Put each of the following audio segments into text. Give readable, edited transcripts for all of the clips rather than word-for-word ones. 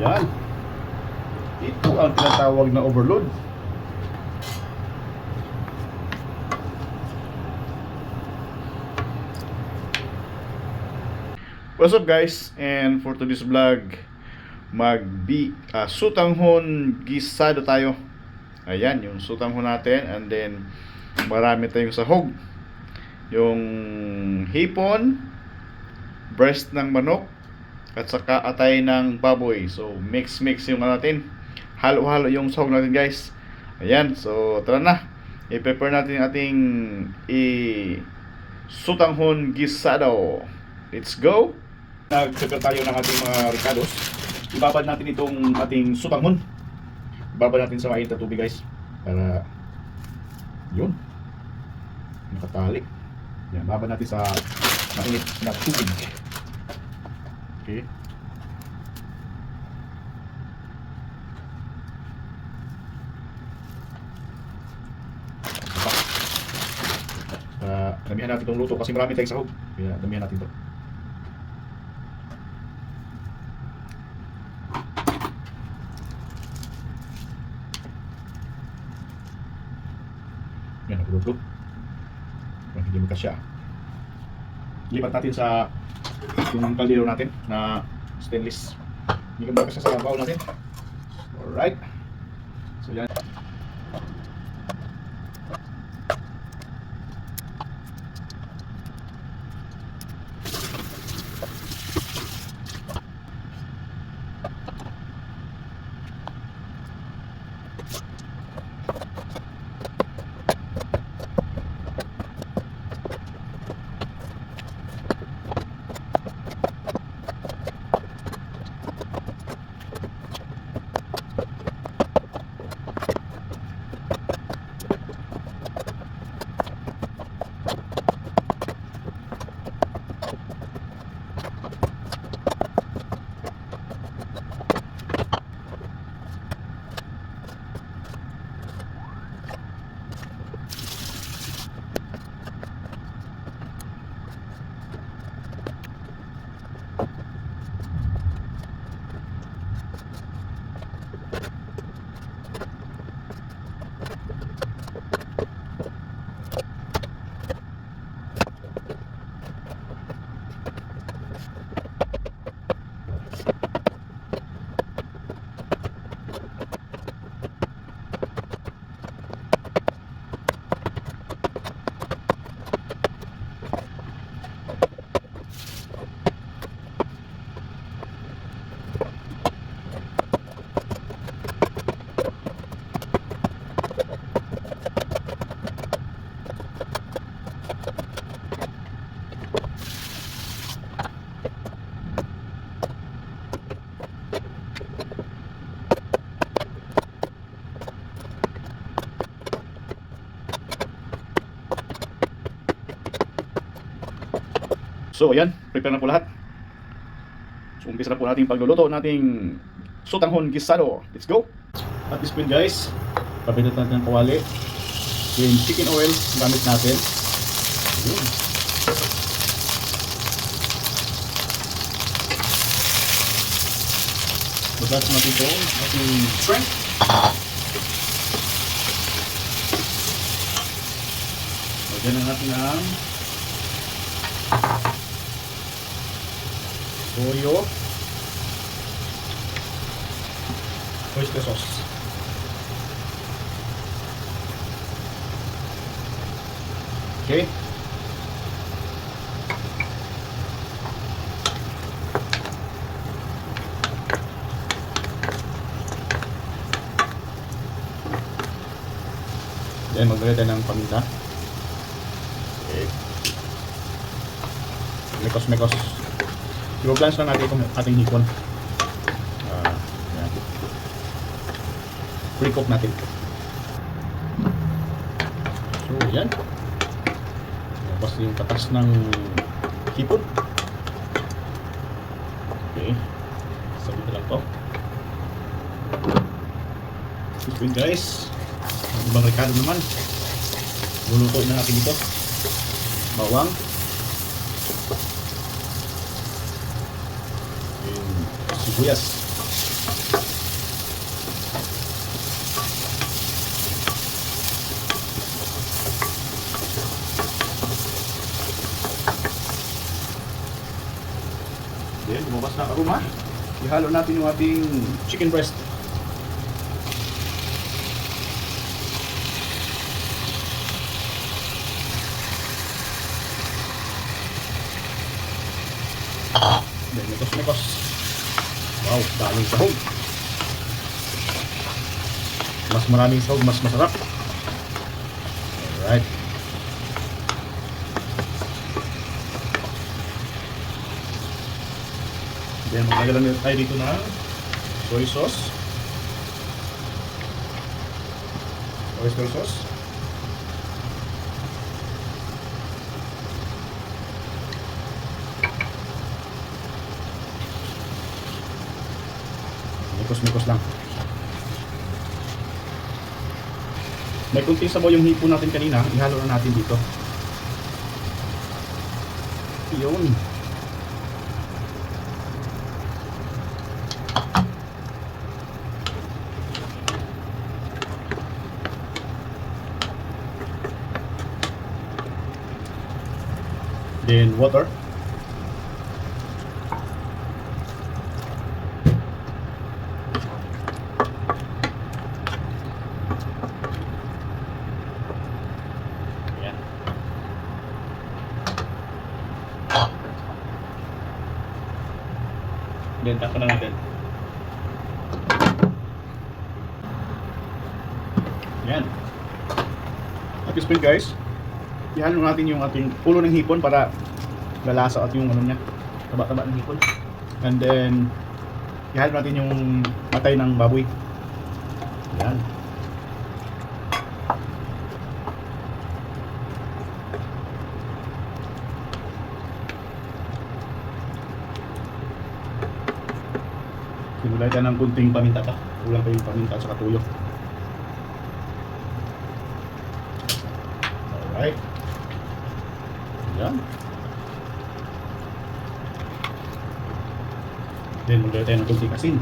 Yan. Ito ang tinatawag na overload. What's up guys? And for today's vlog, sutanghon gisado tayo. Ayan, yung sutanghon natin. And then marami tayong sahog. Yung hipon, breast ng manok, at saka atay ng baboy. So mix yung natin. Halo-halo yung sahog natin guys. Ayan, so tara na. I-prepare natin yung ating sutanghon gisado. Let's go. Nag-prepare tayo ng ating mga ricados. Ibabad natin itong ating sutanghon. Ibabad natin sa mainit na tubig guys. Para yun, nakatali. Yan, babad natin sa mainit na tubig. Okay. Damihan natin itong luto kasi marami tayong sahog. Kaya damihan natin ito. Yan, nagulog-log. Hindi mo kasya. Lipat natin sa yung kaldero natin na stainless. Hindi ka makasya sa baon natin. Alright. So yan. So ayan, prepare na po lahat. So umpisa na po natin pagluluto nating sutanghon gisado. Let's go! At this point guys, papilit natin ang kawali. Yung chicken oil gamit natin. Ayun. Bagas natin ito ating shrimp. Lagyan na natin ang toyo, oyster sauce. Okay. Then maglagay tayo ng paminta. Okay. Mekos. I-blanch lang natin itong ating hipon. Yan. Pre-cook natin. So, yan. Labas yung katas ng hipon. Okay. Sabit na lang to. So, guys. Ang ibang ricado naman. Lulutuin na natin ito. Bawang. Sibuyas. nakauma, ihalo natin yung ating chicken breast. Then, mikos. Wow, daming sahog. Mas maraming sahog, mas masarap. Alright. Then, magkagalan tayo dito ng soy sauce. Oyster sauce. Mikos lang. May kunting sabaw yung hipon natin kanina, ihalo na natin dito. Yun. Then water. Then takpan na natin. Yan. At this point guys, ihalo natin yung ating ulo ng hipon para lalasa at yung ano niya, taba-taba ng hipon. And then ihalo natin yung matay ng baboy. Yan. Sinulay tayo ng kunting paminta pa. Kulang pa yung paminta sa katuyo. Alright. Yan. Then maglagay tayo ng kunting asin.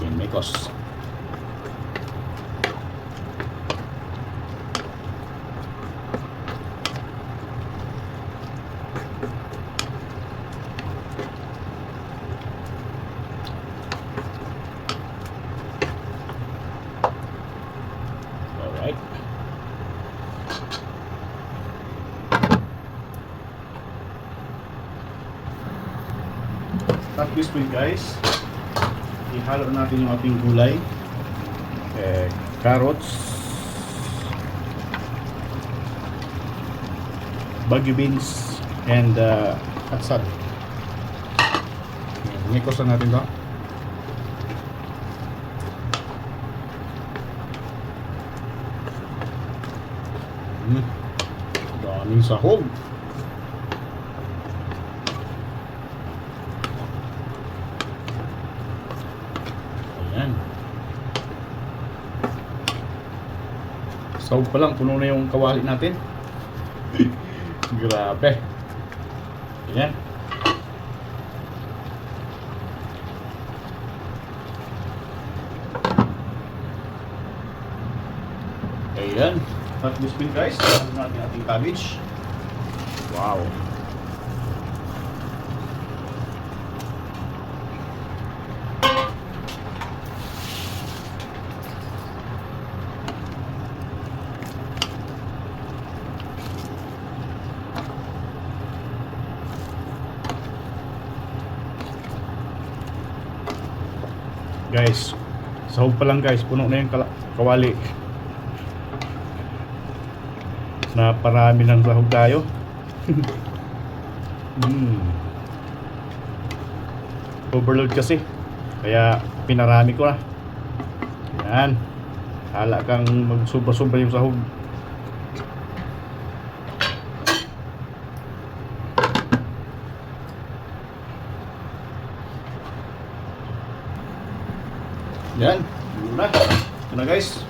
Then mikos. Alright. At this point guys, ihalo natin yung ating gulay. Carrots, bagu beans, and atsad. Mikos na natin to. Daming sahog. Ayan. Sahog pa lang, puno na yung kawali natin. Grabe. Ayan. Ayan. At this point guys, ano natin ating cabbage. Wow. Guys, sahog pa lang guys, puno na yung kawali. Na parami ng sahog tayo. Overload kasi, kaya pinarami ko na. Yan. Hala kang magsobra-sobra yung sahog. Yan, yun na. Ito na guys,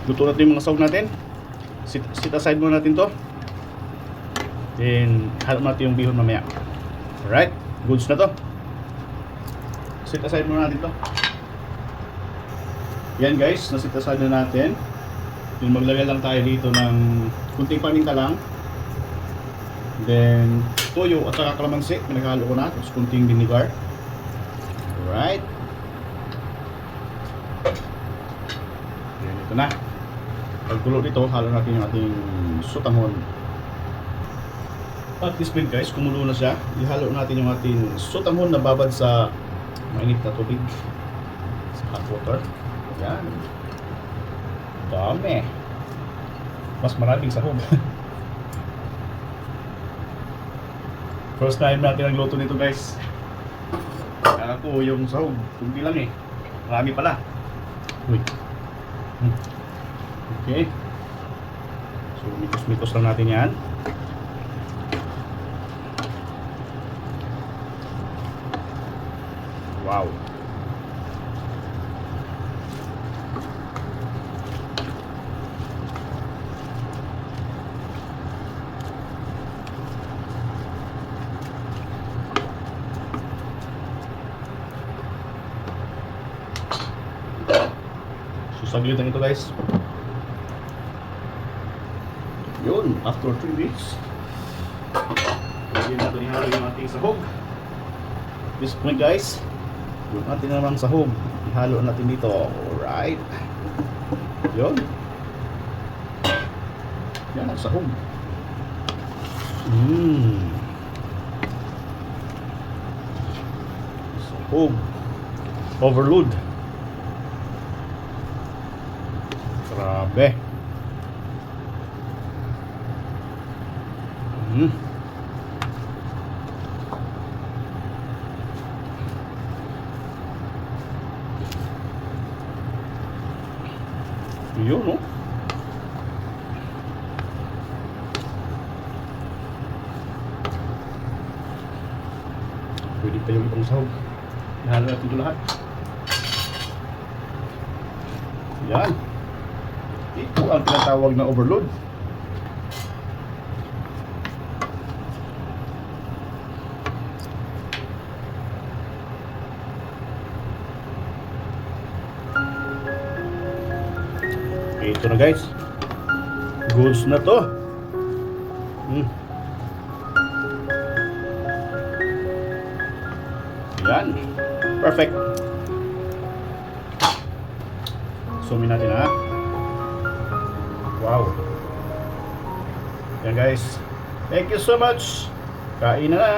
luto natin yung mga sahog natin. Sit aside muna natin to. Then halo natin yung bihon mamaya. Alright, goods na to. Sit aside muna natin to. Yan guys, nasitasad na natin. Then maglagay lang tayo dito ng kunting paminta lang. Then toyo at saka kalamansi, pinaghalo ko na. Tapos kunting vinegar. Alright. Yan, ito na. Pagkulo dito, halo natin yung ating sutamon. At this point guys, kumulo na siya. Ihalo natin yung ating sutamon na babad sa mainit na tubig. Sa hot water. Yan. Dami. Mas maraming sahog. First time natin nagluto nito guys. Kaya ko yung sahog, kunti lang eh. Marami pala. Uy. Okay. So, mikos-mikos lang natin yan. Wow. Saglit lang ito guys. Yun, after 3 weeks lagyan natin ihalo yung ating sahog. This point guys, yung ating namang sahog ihalo natin dito. Alright. Yun. Yan ang sahog. Sahog overload. Grabe. Yun, no? Pwede pa yung ibang sahog. Ihalo natin ito lahat. Yan. Ito ang tinatawag na overload. Ito na guys. Goods na to. Yan. Perfect. Zoomin natin ha. Wow. Yan guys. Thank you so much. Kain na na.